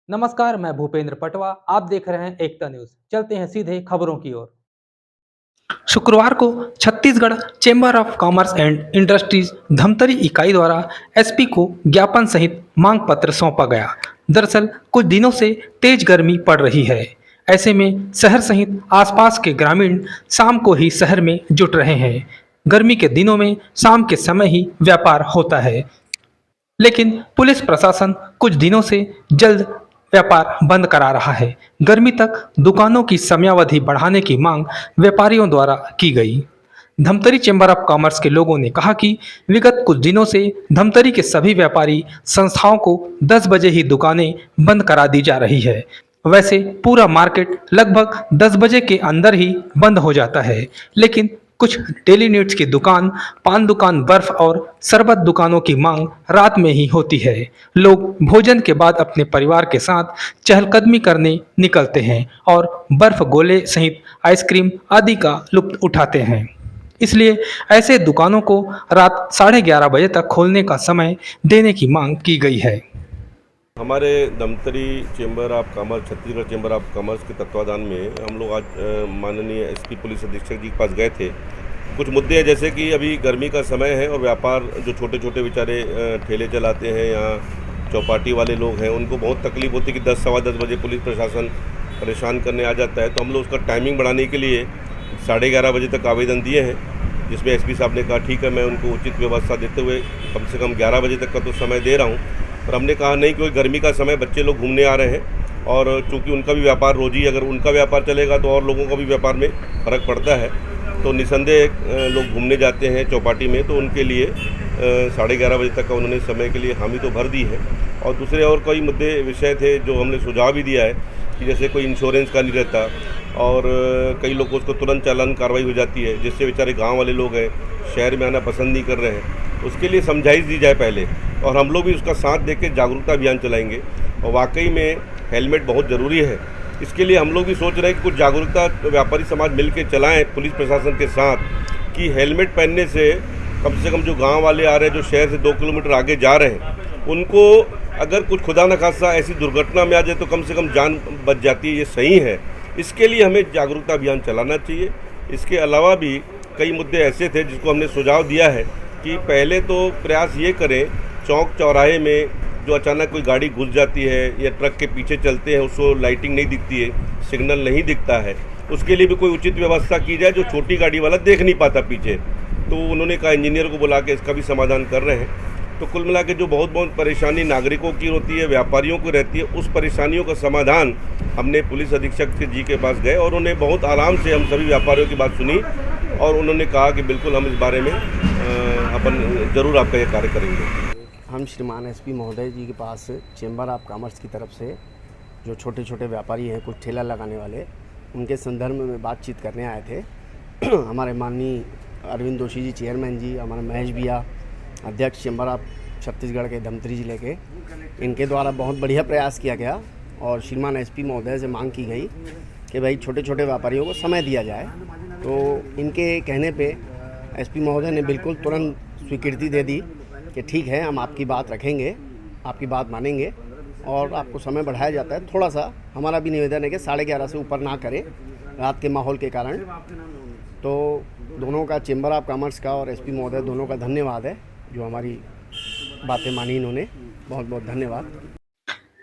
नमस्कार, मैं भूपेंद्र पटवा। आप देख रहे हैं एकता न्यूज। चलते हैं सीधे खबरों की ओर। शुक्रवार को Chhattisgarh chamber of commerce and industries Dhamtari इकाई द्वारा एसपी को ज्ञापन सहित मांग पत्र सौंपा गया। दरअसल कुछ दिनों से तेज गर्मी पड़ रही है। ऐसे में शहर सहित आसपास के ग्रामीण शाम को ही शहर में जुट रहे हैं। गर्मी के दिनों में शाम के समय ही व्यापार होता है, लेकिन पुलिस प्रशासन कुछ दिनों से जल्द व्यापार बंद करा रहा है। गर्मी तक दुकानों की समयावधि बढ़ाने की मांग व्यापारियों द्वारा की गई। धमतरी चैम्बर ऑफ कॉमर्स के लोगों ने कहा कि विगत कुछ दिनों से धमतरी के सभी व्यापारी संस्थाओं को 10 बजे ही दुकानें बंद करा दी जा रही है। वैसे पूरा मार्केट लगभग 10 बजे के अंदर ही बंद हो जाता है, लेकिन कुछ डेली नीड्स की दुकान, पान दुकान, बर्फ और शरबत दुकानों की मांग रात में ही होती है। लोग भोजन के बाद अपने परिवार के साथ चहलकदमी करने निकलते हैं और बर्फ गोले सहित आइसक्रीम आदि का लुत्फ उठाते हैं। इसलिए ऐसे दुकानों को रात 11:30 बजे तक खोलने का समय देने की मांग की गई है। हमारे Dhamtari chamber of commerce, Chhattisgarh chamber of commerce के तत्वाधान में हम लोग आज माननीय एसपी पुलिस अधीक्षक जी के पास गए थे। कुछ मुद्दे हैं, जैसे कि अभी गर्मी का समय है और व्यापार जो छोटे छोटे बेचारे ठेले चलाते हैं या चौपाटी वाले लोग हैं, उनको बहुत तकलीफ होती है कि 10 सवा 10 बजे पुलिस प्रशासन परेशान करने आ जाता है। तो हम लोग उसका टाइमिंग बढ़ाने के लिए 11:30 बजे तक आवेदन दिए हैं, जिसमें एसपी साहब ने कहा ठीक है, मैं उनको उचित व्यवस्था देते हुए कम से कम 11 बजे तक का तो समय दे रहा हूँ। पर हमने कहा नहीं, क्योंकि गर्मी का समय, बच्चे लोग घूमने आ रहे हैं और चूंकि उनका भी व्यापार रोजी, अगर उनका व्यापार चलेगा तो और लोगों का भी व्यापार में फ़र्क पड़ता है। तो निसंदेह लोग घूमने जाते हैं चौपाटी में, तो उनके लिए 11:30 बजे तक का उन्होंने समय के लिए हामी तो भर दी है। और दूसरे और कई मुद्दे विषय थे जो हमने सुझाव भी दिया है कि जैसे कोई इंश्योरेंस का नहीं रहता और कई लोगों को तुरंत चालान कार्रवाई हो जाती है, जिससे बेचारे गाँव वाले लोग हैं शहर में आना पसंद नहीं कर रहे हैं। उसके लिए समझाइश दी जाए पहले, और हम लोग भी उसका साथ देकर जागरूकता अभियान चलाएंगे। और वाकई में हेलमेट बहुत ज़रूरी है। इसके लिए हम लोग भी सोच रहे हैं कि कुछ जागरूकता व्यापारी समाज मिल के चलाएँ पुलिस प्रशासन के साथ, कि हेलमेट पहनने से कम जो गांव वाले आ रहे हैं, जो शहर से 2 किलोमीटर आगे जा रहे हैं, उनको अगर कुछ खुदा न खास्ता ऐसी दुर्घटना में आ जाए तो कम से कम जान बच जाती है। ये सही है। इसके लिए हमें जागरूकता अभियान चलाना चाहिए। इसके अलावा भी कई मुद्दे ऐसे थे जिसको हमने सुझाव दिया है कि पहले तो प्रयास ये करें, चौक चौराहे में जो अचानक कोई गाड़ी घुस जाती है या ट्रक के पीछे चलते हैं, उसको लाइटिंग नहीं दिखती है, सिग्नल नहीं दिखता है, उसके लिए भी कोई उचित व्यवस्था की जाए, जो छोटी गाड़ी वाला देख नहीं पाता पीछे। तो उन्होंने कहा इंजीनियर को बुला के इसका भी समाधान कर रहे हैं। तो कुल मिला के जो बहुत परेशानी नागरिकों की होती है, व्यापारियों को रहती है, उस परेशानियों का समाधान हमने पुलिस अधीक्षक जी के पास गए और उन्हें बहुत आराम से हम सभी व्यापारियों की बात सुनी और उन्होंने कहा कि बिल्कुल हम इस बारे में अपन ज़रूर आपका ये कार्य करेंगे। हम श्रीमान एसपी महोदय जी के पास चेंबर ऑफ कॉमर्स की तरफ से जो छोटे छोटे व्यापारी हैं, कुछ ठेला लगाने वाले, उनके संदर्भ में बातचीत करने आए थे। हमारे माननीय अरविंद जोशी जी चेयरमैन जी, हमारे महेश भैया अध्यक्ष चेंबर ऑफ छत्तीसगढ़ के धमतरी ज़िले के, इनके द्वारा बहुत बढ़िया प्रयास किया गया और श्रीमान एसपी महोदय से मांग की गई कि भाई छोटे छोटे व्यापारियों को समय दिया जाए। तो इनके कहने पे एसपी महोदय ने बिल्कुल तुरंत स्वीकृति दे दी कि ठीक है, हम आपकी बात रखेंगे, आपकी बात मानेंगे और आपको समय बढ़ाया जाता है। थोड़ा सा हमारा भी निवेदन है कि 11:30 से ऊपर ना करें रात के माहौल के कारण। तो दोनों का, चेंबर ऑफ कॉमर्स का और एसपी महोदय दोनों का धन्यवाद है जो हमारी बातें मानी इन्होंने। बहुत बहुत धन्यवाद।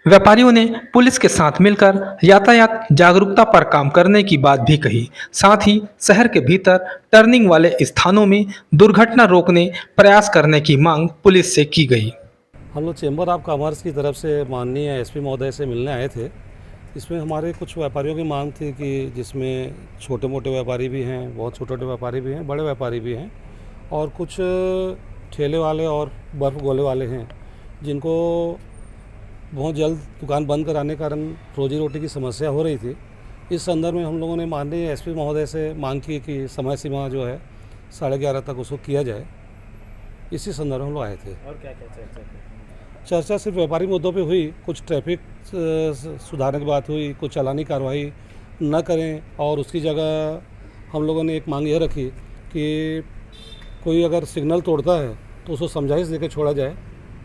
व्यापारियों ने पुलिस के साथ मिलकर यातायात जागरूकता पर काम करने की बात भी कही। साथ ही शहर के भीतर टर्निंग वाले स्थानों में दुर्घटना रोकने प्रयास करने की मांग पुलिस से की गई। हम लोग चेंबर ऑफ कॉमर्स की तरफ से माननीय एसपी महोदय से मिलने आए थे। इसमें हमारे कुछ व्यापारियों की मांग थी कि जिसमें छोटे मोटे व्यापारी भी हैं, बहुत छोटे छोटे व्यापारी भी हैं, बड़े व्यापारी भी हैं और कुछ ठेले वाले और बर्फ़ गोले वाले हैं, जिनको बहुत जल्द दुकान बंद कराने के कारण रोजी रोटी की समस्या हो रही थी। इस संदर्भ में हम लोगों ने माननीय एसपी महोदय से मांग की कि समय सीमा जो है 11:30 तक उसको किया जाए। इसी संदर्भ में हम लोग आए थे। और क्या क्या चर्चा की? चर्चा सिर्फ व्यापारी मुद्दों पे हुई, कुछ ट्रैफिक सुधारने की बात हुई, कुछ चालानी कार्रवाई न करें और उसकी जगह हम लोगों ने एक मांग यह रखी कि कोई अगर सिग्नल तोड़ता है तो उसको समझाइश देकर छोड़ा जाए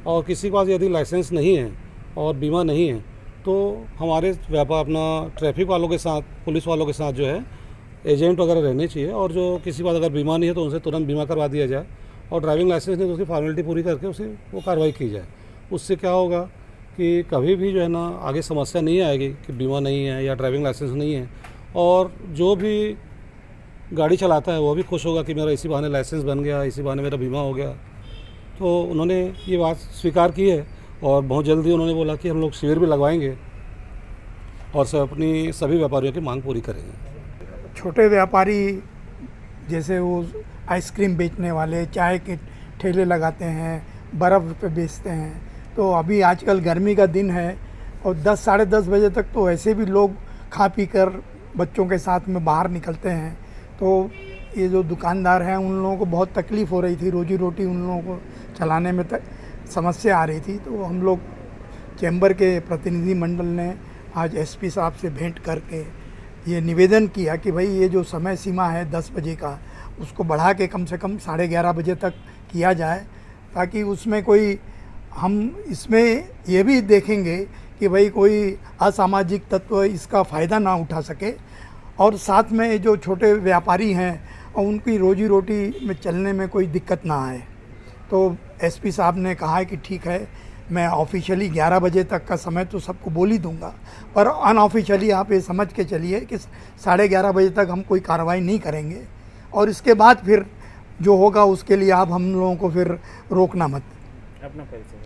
और किसी के पास यदि लाइसेंस नहीं है और बीमा नहीं है तो हमारे व्यापार अपना ट्रैफिक वालों के साथ, पुलिस वालों के साथ जो है एजेंट वगैरह रहने चाहिए, और जो किसी बात अगर बीमा नहीं है तो उनसे तुरंत बीमा करवा दिया जाए, और ड्राइविंग लाइसेंस नहीं तो उसकी फॉर्मेलिटी पूरी करके उसे वो कार्रवाई की जाए। उससे क्या होगा कि कभी भी जो है ना आगे समस्या नहीं आएगी कि बीमा नहीं है या ड्राइविंग लाइसेंस नहीं है, और जो भी गाड़ी चलाता है वो भी खुश होगा कि मेरा इसी बहाने लाइसेंस बन गया, इसी बहाने मेरा बीमा हो गया। तो उन्होंने ये बात स्वीकार की है, और बहुत जल्दी उन्होंने बोला कि हम लोग शिविर भी लगवाएंगे और अपनी सभी व्यापारियों की मांग पूरी करेंगे। छोटे व्यापारी जैसे वो आइसक्रीम बेचने वाले, चाय के ठेले लगाते हैं, बर्फ़ पे बेचते हैं, तो अभी आजकल गर्मी का दिन है और 10 साढ़े 10 बजे तक तो ऐसे भी लोग खा पी कर बच्चों के साथ में बाहर निकलते हैं। तो ये जो दुकानदार हैं उन लोगों को बहुत तकलीफ़ हो रही थी, रोजी रोटी उन लोगों को चलाने में समस्या आ रही थी। तो हम लोग चैम्बर के प्रतिनिधि मंडल ने आज एसपी साहब से भेंट करके ये निवेदन किया कि भाई ये जो समय सीमा है 10 बजे का, उसको बढ़ा के कम से कम 11:30 बजे तक किया जाए, ताकि उसमें कोई, हम इसमें ये भी देखेंगे कि भाई कोई असामाजिक तत्व इसका फ़ायदा ना उठा सके, और साथ में जो छोटे व्यापारी हैं और उनकी रोजी रोटी में चलने में कोई दिक्कत ना आए। तो एसपी साहब ने कहा है कि ठीक है, मैं ऑफिशियली 11 बजे तक का समय तो सबको बोल ही दूंगा, पर अनऑफिशियली आप ये समझ के चलिए कि 11:30 बजे तक हम कोई कार्रवाई नहीं करेंगे, और इसके बाद फिर जो होगा उसके लिए आप हम लोगों को फिर रोकना मत। अपना परिचय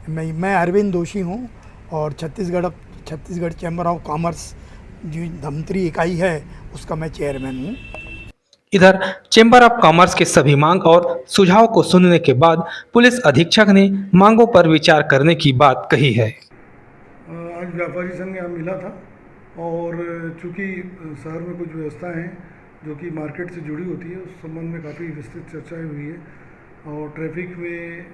बताइए। मैं अरविंद दोषी हूँ, और छत्तीसगढ़ चैम्बर ऑफ कॉमर्स जो धमतरी इकाई है उसका मैं चेयरमैन हूँ। इधर चेंबर ऑफ कॉमर्स के सभी मांग और सुझाव को सुनने के बाद पुलिस अधीक्षक ने मांगों पर विचार करने की बात कही है। आज व्यापारी संघ यहाँ मिला था, और चूँकि शहर में कुछ व्यवस्थाएं हैं जो कि मार्केट से जुड़ी होती है, उस संबंध में काफ़ी विस्तृत चर्चाएं हुई है, और ट्रैफिक में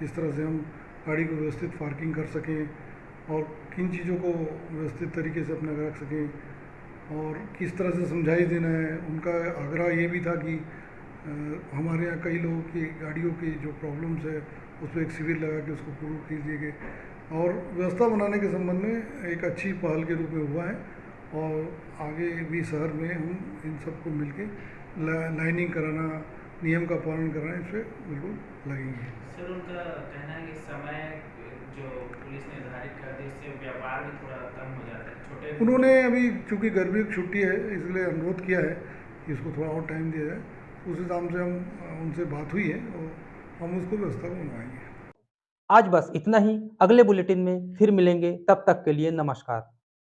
किस तरह से हम गाड़ी को व्यवस्थित पार्किंग कर सकें और किन चीज़ों को व्यवस्थित तरीके से अपना रख सकें, और किस तरह से समझाई देना है। उनका आग्रह ये भी था कि हमारे यहाँ कई लोगों की गाड़ियों की जो प्रॉब्लम्स है उस पर एक शिविर लगा के उसको पूर्ण कीजिए गए, और व्यवस्था बनाने के संबंध में एक अच्छी पहल के रूप में हुआ है, और आगे भी शहर में हम इन सबको मिलके लाइनिंग कराना, नियम का पालन कराना, इस पर बिल्कुल लगेंगे। सर, उनका कहना है कि समय जो पुलिस ने निर्धारित कर दी इससे व्यापार भी थोड़ा कम हो जाता है। छोटे उन्होंने अभी चूँकि गर्मी की छुट्टी है इसलिए अनुरोध किया है कि इसको थोड़ा और टाइम दिया जाए। उस हिसाब से हम उनसे बात हुई है और हम उसको व्यवस्था को बनवाएंगे। आज बस इतना ही। अगले बुलेटिन में फिर मिलेंगे, तब तक के लिए नमस्कार।